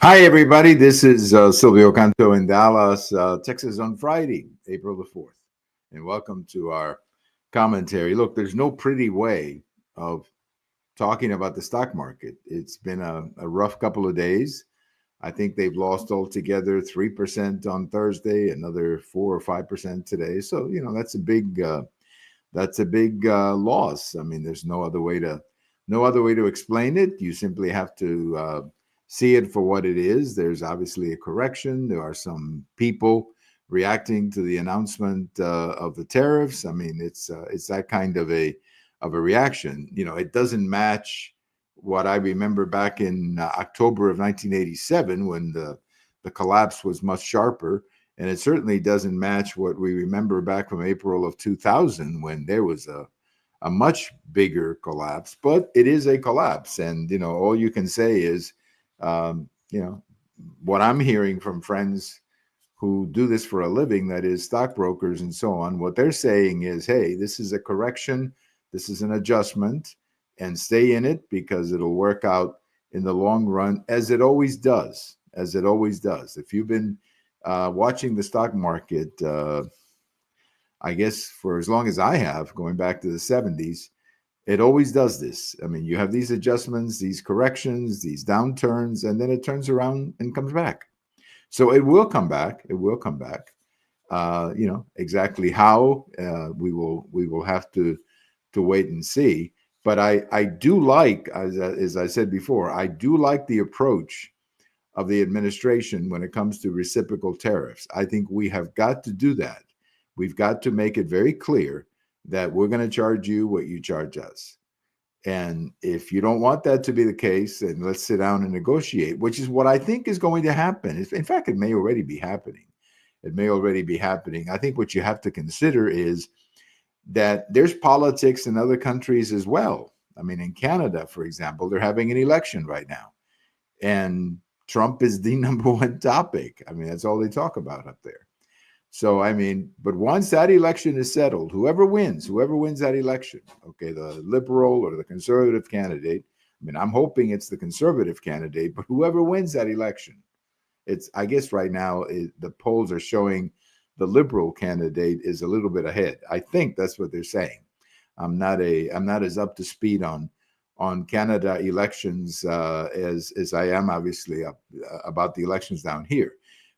Hi, everybody. This is Silvio Canto in Dallas, Texas on Friday, April the 4th. And welcome to our commentary. Look, there's no pretty way of talking about the stock market. It's been a rough couple of days. I think they've lost altogether 3% on Thursday, another 4 or 5% today. So, that's a big loss. I mean, there's no other way to explain it. You simply have to see it for what it is. There's obviously a correction. There are some people reacting to the announcement of the tariffs. I mean, it's that kind of a reaction. It doesn't match what I remember back in October of 1987 when the collapse was much sharper. And it certainly doesn't match what we remember back from April of 2000 when there was a much bigger collapse, but it is a collapse. And, all you can say is, what I'm hearing from friends who do this for a living, that is stockbrokers and so on, what they're saying is, hey, this is a correction. This is an adjustment, and stay in it because it'll work out in the long run, as it always does, If you've been watching the stock market, I guess for as long as I have, going back to the 70s, it always does this. I mean, you have these adjustments, these corrections, these downturns, and then it turns around and comes back. So it will come back. It will come back. Exactly how we will have to wait and see. But I do like, as I said before, I do like the approach of the administration when it comes to reciprocal tariffs. I think we have got to do that. We've got to make it very clear that we're going to charge you what you charge us. And if you don't want that to be the case, then let's sit down and negotiate, which is what I think is going to happen. In fact, it may already be happening. I think what you have to consider is that there's politics in other countries as well. I mean, in Canada, for example, they're having an election right now. And Trump is the number one topic. I mean, that's all they talk about up there. So, I mean, but once that election is settled, whoever wins that election, okay, the liberal or the conservative candidate, I mean, I'm hoping it's the conservative candidate, but whoever wins that election, I guess right now the polls are showing the liberal candidate is a little bit ahead. I think that's what they're saying. I'm not as up to speed on Canada elections as I am obviously about the elections down here.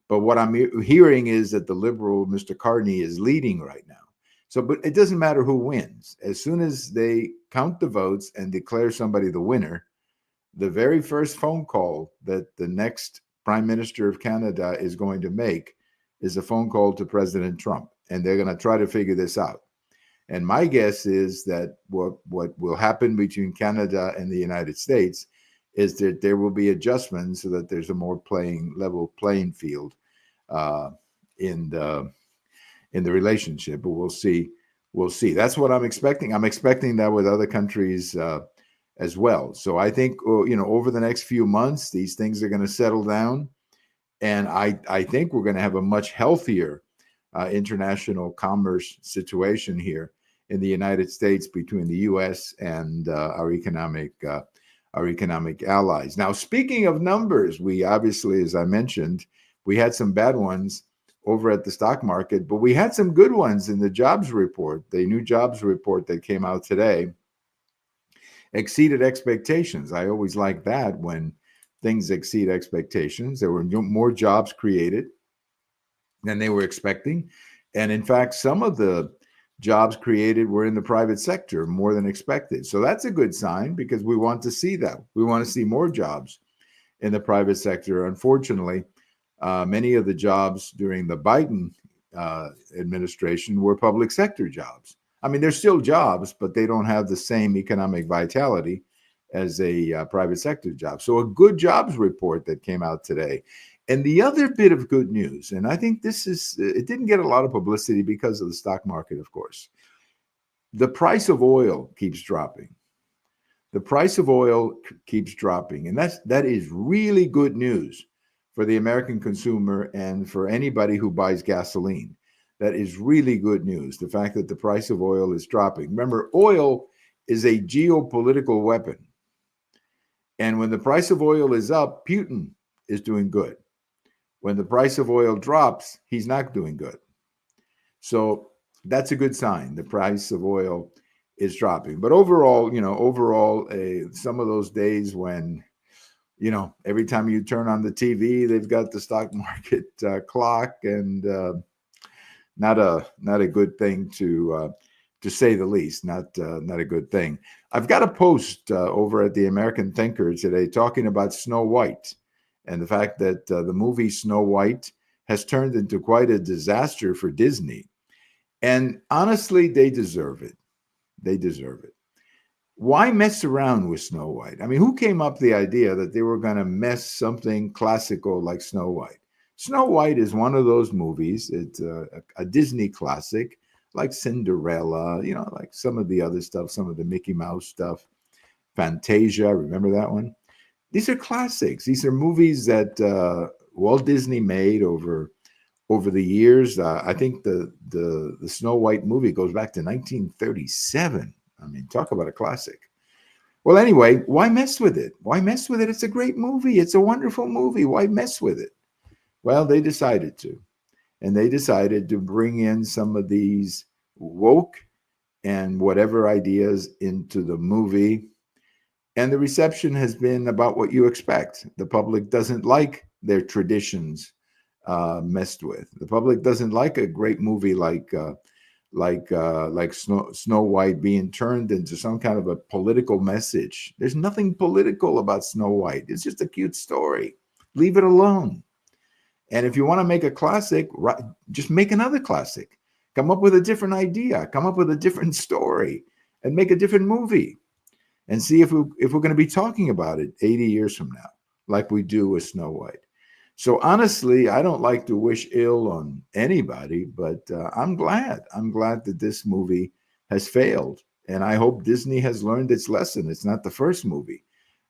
But what I'm hearing is that the liberal, Mr. Carney, is leading right now. So, but it doesn't matter who wins. As soon as they count the votes and declare somebody the winner, the very first phone call that the next Prime Minister of Canada is going to make is a phone call to President Trump. And they're going to try to figure this out. And my guess is that what will happen between Canada and the United States is that there will be adjustments so that there's a more level playing field in the relationship. But we'll see. That's what I'm expecting. I'm expecting that with other countries as well. So I think over the next few months, these things are going to settle down, and I think we're going to have a much healthier international commerce situation here in the United States between the U.S. and our economic allies. Now, speaking of numbers, we obviously, as I mentioned, we had some bad ones over at the stock market, but we had some good ones in the jobs report. The new jobs report that came out today exceeded expectations. I always like that when things exceed expectations. There were more jobs created than they were expecting. And in fact, some of the jobs created were in the private sector more than expected. So that's a good sign because we want to see that. We want to see more jobs in the private sector. Unfortunately, many of the jobs during the Biden administration were public sector jobs. I mean, they're still jobs, but they don't have the same economic vitality as a private sector job. So a good jobs report that came out today. And the other bit of good news, and I think it didn't get a lot of publicity because of the stock market, of course. The price of oil keeps dropping. And that is really good news for the American consumer and for anybody who buys gasoline. That is really good news. The fact that the price of oil is dropping. Remember, oil is a geopolitical weapon. And when the price of oil is up, Putin is doing good. When the price of oil drops, he's not doing good. So that's a good sign. The price of oil is dropping. But overall, some of those days when, every time you turn on the TV, they've got the stock market clock, and not a good thing to say the least. Not a good thing. I've got a post over at the American Thinker today talking about Snow White and the fact that the movie Snow White has turned into quite a disaster for Disney. And honestly, they deserve it. They deserve it. Why mess around with Snow White? I mean, who came up with the idea that they were going to mess something classical like Snow White? Snow White is one of those movies. It's a Disney classic, like Cinderella, like some of the other stuff, some of the Mickey Mouse stuff. Fantasia, remember that one? These are classics. These are movies that Walt Disney made over the years. I think the Snow White movie goes back to 1937. I mean, talk about a classic. Well, anyway, why mess with it? Why mess with it? It's a great movie. It's a wonderful movie. Why mess with it? Well, they decided to. And they decided to bring in some of these woke and whatever ideas into the movie. And the reception has been about what you expect. The public doesn't like their traditions messed with. The public doesn't like a great movie like Snow White being turned into some kind of a political message. There's nothing political about Snow White. It's just a cute story. Leave it alone. And if you want to make a classic, just make another classic. Come up with a different idea. Come up with a different story, and make a different movie. And see if we're going to be talking about it 80 years from now, like we do with Snow White. So honestly, I don't like to wish ill on anybody, but I'm glad. I'm glad that this movie has failed. And I hope Disney has learned its lesson. It's not the first movie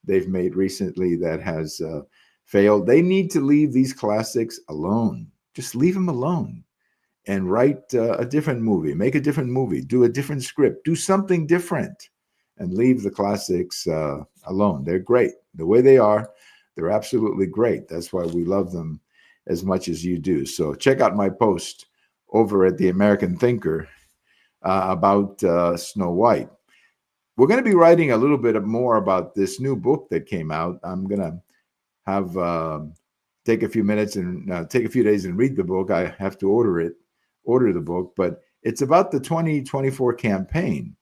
they've made recently that has failed. They need to leave these classics alone. Just leave them alone and write a different movie. Make a different movie. Do a different script. Do something different and leave the classics alone. They're great. The way they are, they're absolutely great. That's why we love them as much as you do. So check out my post over at the American Thinker about Snow White. We're going to be writing a little bit more about this new book that came out. I'm going to have take a few minutes and take a few days and read the book. I have to order the book, but it's about the 2024 campaign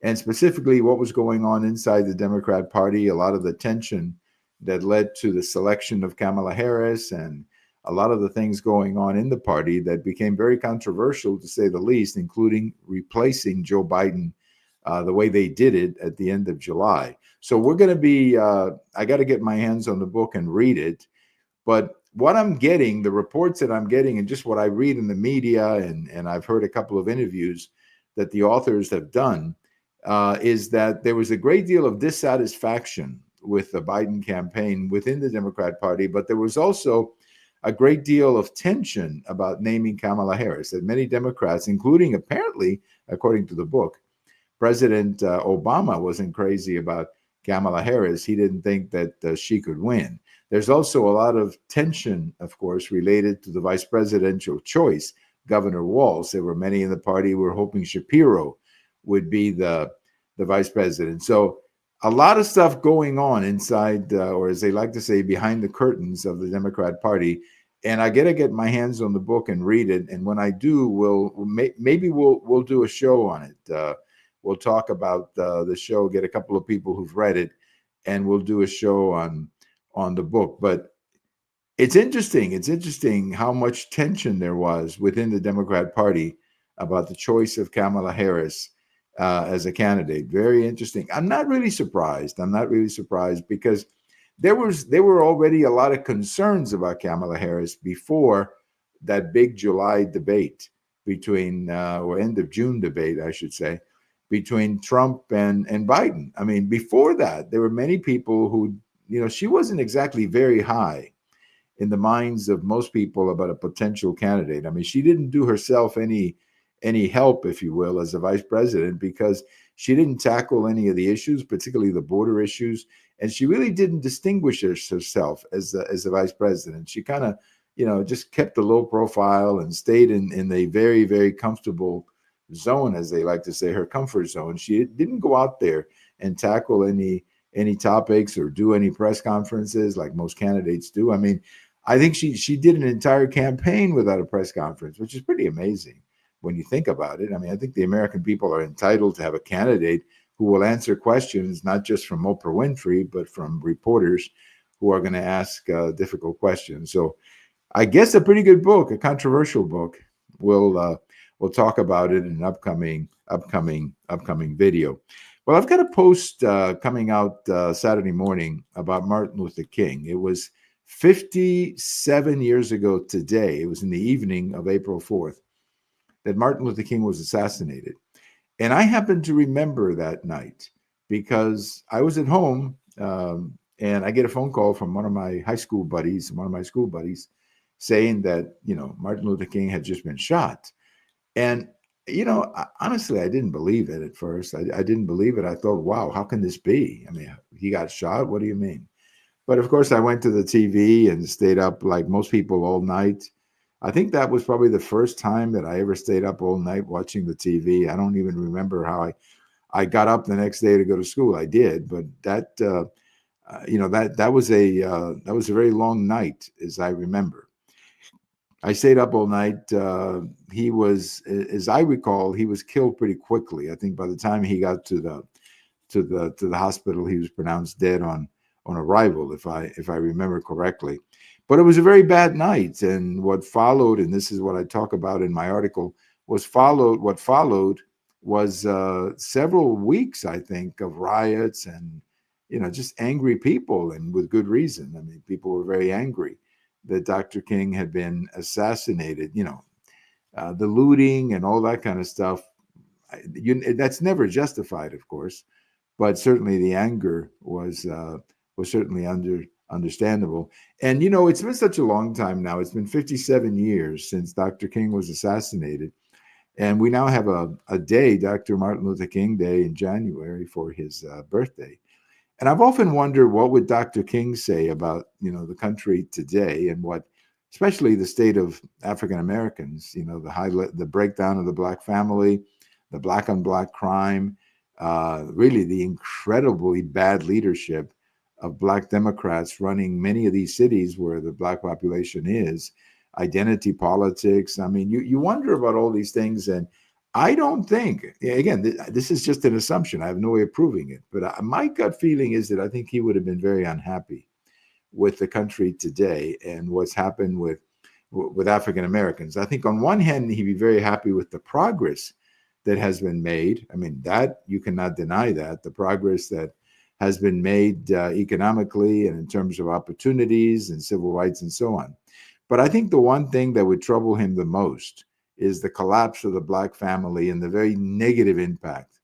and specifically what was going on inside the Democrat Party, a lot of the tension that led to the selection of Kamala Harris and a lot of the things going on in the party that became very controversial, to say the least, including replacing Joe Biden the way they did it at the end of July. So we're going to be, I got to get my hands on the book and read it. But what I'm getting, the reports that I'm getting, and just what I read in the media, and I've heard a couple of interviews that the authors have done, is that there was a great deal of dissatisfaction with the Biden campaign within the Democrat Party, but there was also a great deal of tension about naming Kamala Harris, that many Democrats, including apparently, according to the book, President Obama wasn't crazy about Kamala Harris. He didn't think that she could win. There's also a lot of tension, of course, related to the vice presidential choice, Governor Walz. There were many in the party who were hoping Shapiro would be the vice president. So a lot of stuff going on inside, or as they like to say, behind the curtains of the Democrat Party. And I got to get my hands on the book and read it. And when I do, maybe we'll do a show on it. We'll talk about the show, get a couple of people who've read it, and we'll do a show on the book. But it's interesting. It's interesting how much tension there was within the Democrat Party about the choice of Kamala Harris as a candidate. Very interesting. I'm not really surprised. Because there were already a lot of concerns about Kamala Harris before that big July debate between, or end of June debate, I should say, between Trump and Biden. I mean, before that, there were many people who, she wasn't exactly very high in the minds of most people about a potential candidate. I mean, she didn't do herself any help, if you will, as a vice president, because she didn't tackle any of the issues, particularly the border issues. and she really didn't distinguish herself as the vice president. She kind of, just kept a low profile and stayed in a very, very comfortable zone, as they like to say, her comfort zone. She didn't go out there and tackle any topics or do any press conferences like most candidates do. I mean, I think she did an entire campaign without a press conference, which is pretty amazing when you think about it. I mean, I think the American people are entitled to have a candidate who will answer questions, not just from Oprah Winfrey, but from reporters who are going to ask difficult questions. So I guess a pretty good book, a controversial book. We'll talk about it in an upcoming video. Well, I've got a post coming out Saturday morning about Martin Luther King. It was 57 years ago today. It was in the evening of April 4th that Martin Luther King was assassinated. And I happen to remember that night because I was at home and I get a phone call from one of my school buddies, saying that, Martin Luther King had just been shot. And, honestly, I didn't believe it at first. I didn't believe it. I thought, wow, how can this be? I mean, he got shot? What do you mean? But of course, I went to the TV and stayed up like most people all night. I think that was probably the first time that I ever stayed up all night watching the TV. I don't even remember how I got up the next day to go to school. I did, but that that was a very long night, as I remember. I stayed up all night. He was, as I recall, he was killed pretty quickly. I think by the time he got to the hospital, he was pronounced dead on arrival, if I remember correctly. But it was a very bad night, and what followed, and this is what I talk about in my article, what followed was several weeks, I think, of riots and just angry people, and with good reason. I mean, people were very angry that Dr. King had been assassinated. The looting and all that kind of stuff. That's never justified, of course, but certainly the anger was certainly understandable. And it's been such a long time now. It's been 57 years since Dr. King was assassinated, and we now have a day, Dr. Martin Luther King Day, in January for his birthday. And I've often wondered, what would Dr. King say about the country today, and what, especially the state of African Americans, the breakdown of the Black family, the Black on Black crime, really the incredibly bad leadership of Black Democrats running many of these cities where the Black population is, identity politics. I mean, you wonder about all these things, and I don't think, again, this is just an assumption. I have no way of proving it, but my gut feeling is that I think he would have been very unhappy with the country today and what's happened with African Americans. I think on one hand, he'd be very happy with the progress that has been made. I mean, that you cannot deny that, the progress that has been made economically and in terms of opportunities and civil rights and so on. But I think the one thing that would trouble him the most is the collapse of the Black family and the very negative impact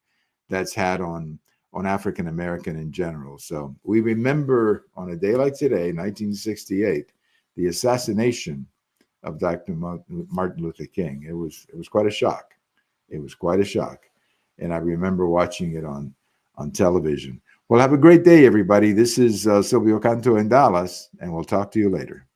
that's had on African American in general. So we remember on a day like today, 1968, the assassination of Dr. Martin Luther King. It was quite a shock. It was quite a shock. And I remember watching it on television. Well, have a great day, everybody. This is Silvio Canto in Dallas, and we'll talk to you later.